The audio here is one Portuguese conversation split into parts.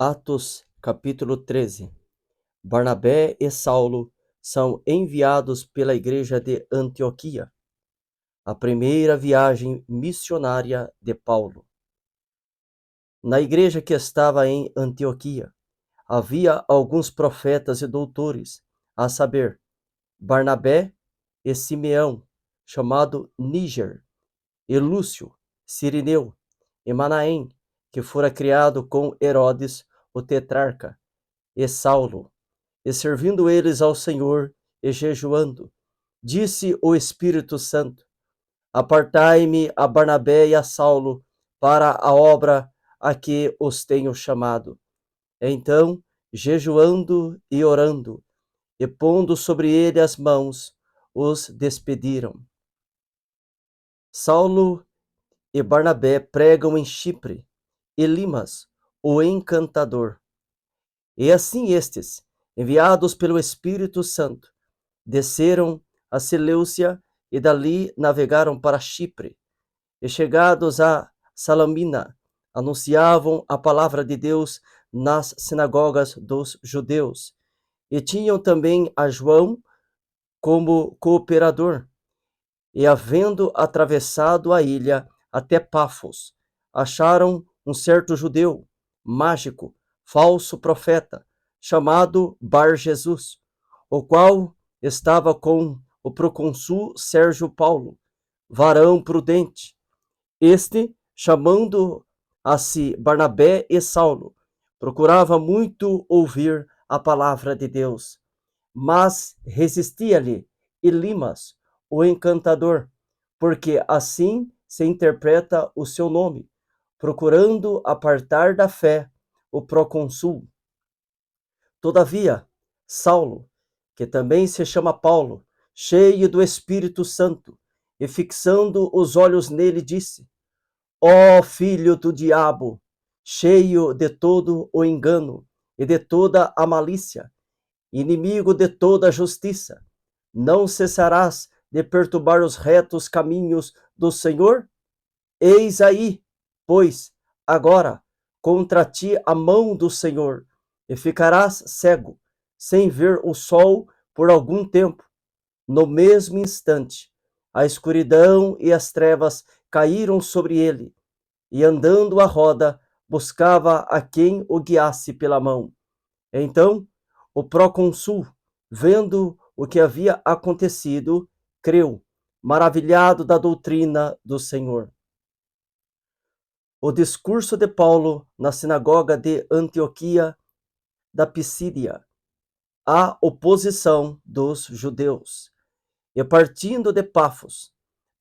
Atos, capítulo 13. Barnabé e Saulo são enviados pela igreja de Antioquia. A primeira viagem missionária de Paulo. Na igreja que estava em Antioquia, havia alguns profetas e doutores, a saber, Barnabé e Simeão, chamado Níger, e Lúcio, Cirineu, e Manaém, que fora criado com Herodes, o tetrarca, e Saulo. E servindo eles ao Senhor e jejuando, disse o Espírito Santo: Apartai-me a Barnabé e a Saulo para a obra a que os tenho chamado. Então, jejuando e orando, e pondo sobre ele as mãos, os despediram. Saulo e Barnabé pregam em Chipre, e Limas, o encantador. E assim estes, enviados pelo Espírito Santo, desceram a Seleucia e dali navegaram para Chipre. E chegados a Salamina, anunciavam a palavra de Deus nas sinagogas dos judeus. E tinham também a João como cooperador. E havendo atravessado a ilha até Pafos, acharam um certo judeu, mágico, falso profeta, chamado Bar-Jesus, o qual estava com o procônsul Sérgio Paulo, varão prudente. Este, chamando a si Barnabé e Saulo, procurava muito ouvir a palavra de Deus, mas resistia-lhe Elimas, o encantador, porque assim se interpreta o seu nome, procurando apartar da fé o procônsul. Todavia, Saulo, que também se chama Paulo, cheio do Espírito Santo, e fixando os olhos nele, disse: Ó filho do diabo, cheio de todo o engano e de toda a malícia, inimigo de toda a justiça, não cessarás de perturbar os retos caminhos do Senhor? Eis aí, pois, agora, contra ti a mão do Senhor, e ficarás cego, sem ver o sol por algum tempo. No mesmo instante, a escuridão e as trevas caíram sobre ele, e andando à roda, buscava a quem o guiasse pela mão. Então, o procônsul, vendo o que havia acontecido, creu, maravilhado da doutrina do Senhor. O discurso de Paulo na sinagoga de Antioquia da Pisídia, a oposição dos judeus. E partindo de Pafos,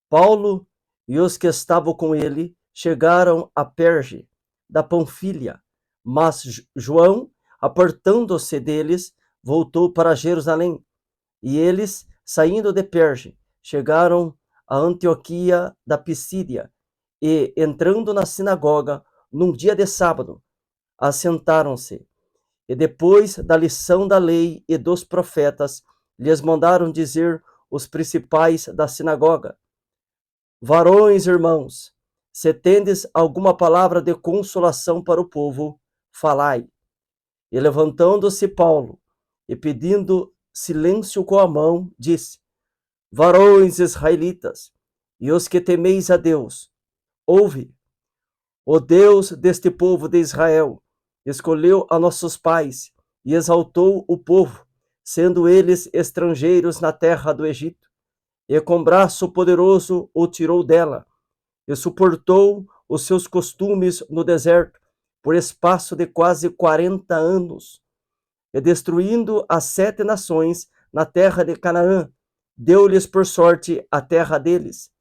Paulo e os que estavam com ele chegaram a Perge, da Panfilha, mas João, apartando-se deles, voltou para Jerusalém. E eles, saindo de Perge, chegaram a Antioquia da Pisídia, e, entrando na sinagoga, num dia de sábado, assentaram-se. E depois da lição da lei e dos profetas, lhes mandaram dizer os principais da sinagoga: Varões, irmãos, se tendes alguma palavra de consolação para o povo, falai. E levantando-se Paulo, e pedindo silêncio com a mão, disse: Varões israelitas, e os que temeis a Deus, ouve. O Deus deste povo de Israel escolheu a nossos pais e exaltou o povo, sendo eles estrangeiros na terra do Egito, e com braço poderoso o tirou dela, e suportou os seus costumes no deserto por espaço de quase 40 anos. E destruindo as 7 nações na terra de Canaã, deu-lhes por sorte a terra deles.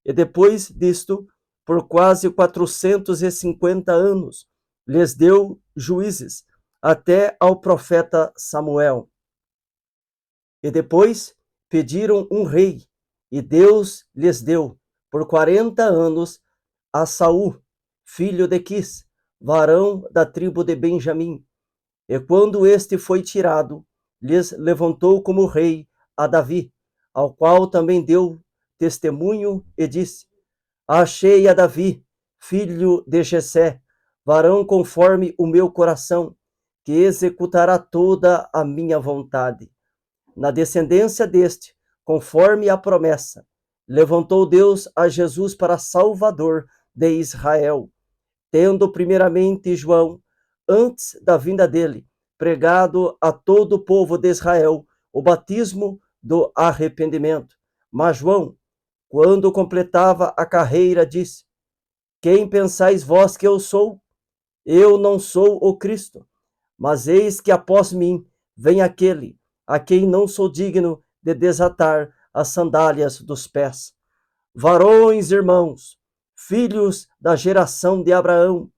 E depois disto, por quase 450 anos, lhes deu juízes, até ao profeta Samuel. E depois pediram um rei, e Deus lhes deu, por 40 anos, a Saul, filho de Quis, varão da tribo de Benjamim. E quando este foi tirado, lhes levantou como rei a Davi, ao qual também deu testemunho e disse: Achei a Davi, filho de Jessé, varão conforme o meu coração, que executará toda a minha vontade. Na descendência deste, conforme a promessa, levantou Deus a Jesus para Salvador de Israel, tendo primeiramente João, antes da vinda dele, pregado a todo o povo de Israel o batismo do arrependimento. Mas João, quando completava a carreira, disse: Quem pensais vós que eu sou? Eu não sou o Cristo, mas eis que após mim vem aquele a quem não sou digno de desatar as sandálias dos pés. Varões, irmãos, filhos da geração de Abraão,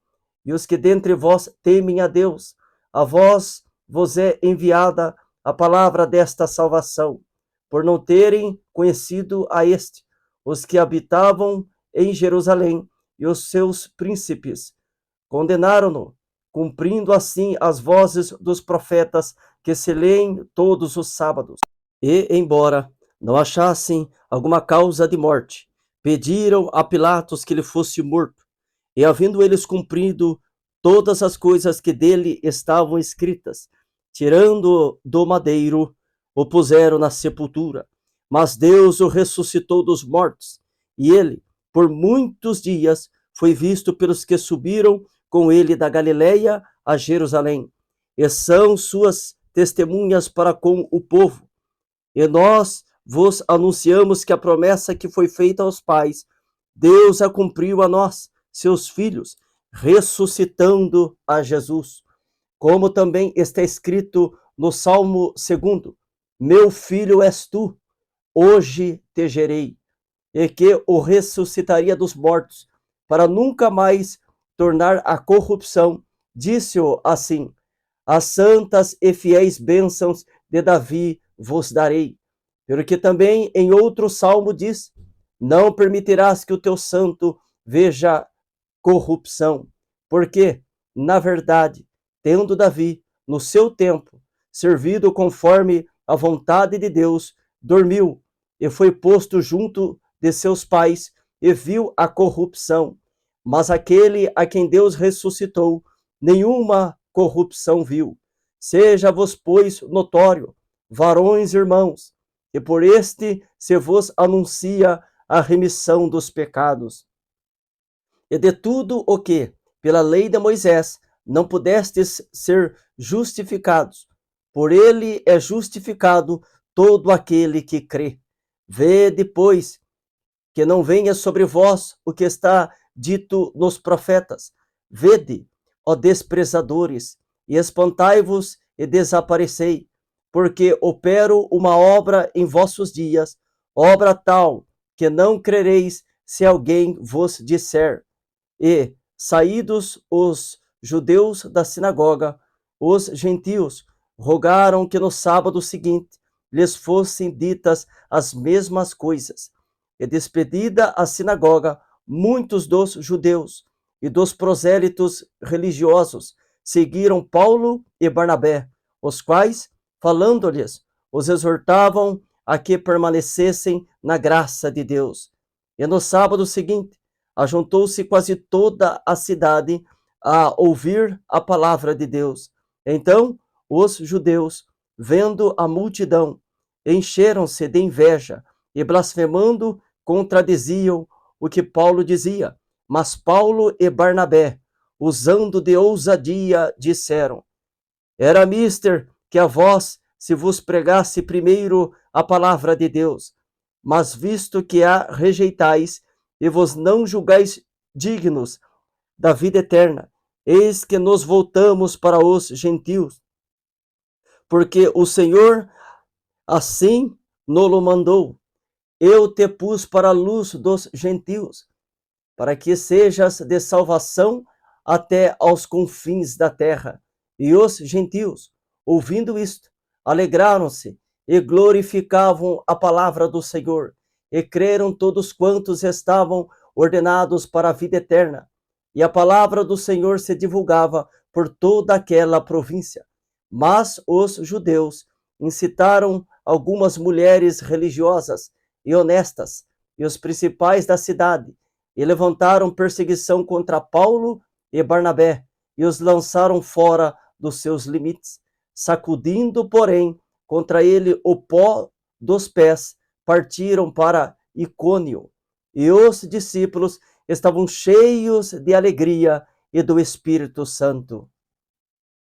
e os que dentre vós temem a Deus, a vós vos é enviada a palavra desta salvação, por não terem conhecido a este, os que habitavam em Jerusalém e os seus príncipes condenaram-no, cumprindo assim as vozes dos profetas que se leem todos os sábados. E, embora não achassem alguma causa de morte, pediram a Pilatos que ele fosse morto. E, havendo eles cumprido todas as coisas que dele estavam escritas, tirando do madeiro, o puseram na sepultura. Mas Deus o ressuscitou dos mortos, e ele, por muitos dias, foi visto pelos que subiram com ele da Galileia a Jerusalém, e são suas testemunhas para com o povo. E nós vos anunciamos que a promessa que foi feita aos pais, Deus a cumpriu a nós, seus filhos, ressuscitando a Jesus. Como também está escrito no Salmo 2: Meu filho és tu, hoje te gerei, e que o ressuscitaria dos mortos, para nunca mais tornar a corrupção. Disse-o assim: As santas e fiéis bênçãos de Davi vos darei. Pelo que também em outro salmo diz: Não permitirás que o teu santo veja corrupção, porque, na verdade, tendo Davi, no seu tempo, servido conforme a vontade de Deus, dormiu e foi posto junto de seus pais e viu a corrupção. Mas aquele a quem Deus ressuscitou, nenhuma corrupção viu. Seja-vos, pois, notório, varões irmãos, e por este se vos anuncia a remissão dos pecados. E de tudo o que, pela lei de Moisés, não pudestes ser justificados, por ele é justificado todo aquele que crê. Vede, pois, que não venha sobre vós o que está dito nos profetas. Vede, ó desprezadores, e espantai-vos e desaparecei, porque opero uma obra em vossos dias, obra tal que não crereis se alguém vos disser. E, saídos os judeus da sinagoga, os gentios rogaram que no sábado seguinte lhes fossem ditas as mesmas coisas. E despedida a sinagoga, muitos dos judeus e dos prosélitos religiosos seguiram Paulo e Barnabé, os quais, falando-lhes, os exortavam a que permanecessem na graça de Deus. E no sábado seguinte, ajuntou-se quase toda a cidade a ouvir a palavra de Deus. Então, os judeus, vendo a multidão, encheram-se de inveja e, blasfemando, contradiziam o que Paulo dizia. Mas Paulo e Barnabé, usando de ousadia, disseram: Era mister que a vós se vos pregasse primeiro a palavra de Deus, mas visto que a rejeitais e vos não julgais dignos da vida eterna, eis que nos voltamos para os gentios, porque o Senhor assim nos mandou. Eu te pus para a luz dos gentios, para que sejas de salvação até aos confins da terra. E os gentios, ouvindo isto, alegraram-se e glorificavam a palavra do Senhor, e creram todos quantos estavam ordenados para a vida eterna. E a palavra do Senhor se divulgava por toda aquela província. Mas os judeus incitaram algumas mulheres religiosas e honestas, e os principais da cidade, e levantaram perseguição contra Paulo e Barnabé e os lançaram fora dos seus limites, sacudindo, porém, contra ele o pó dos pés, partiram para Icônio. E os discípulos estavam cheios de alegria e do Espírito Santo.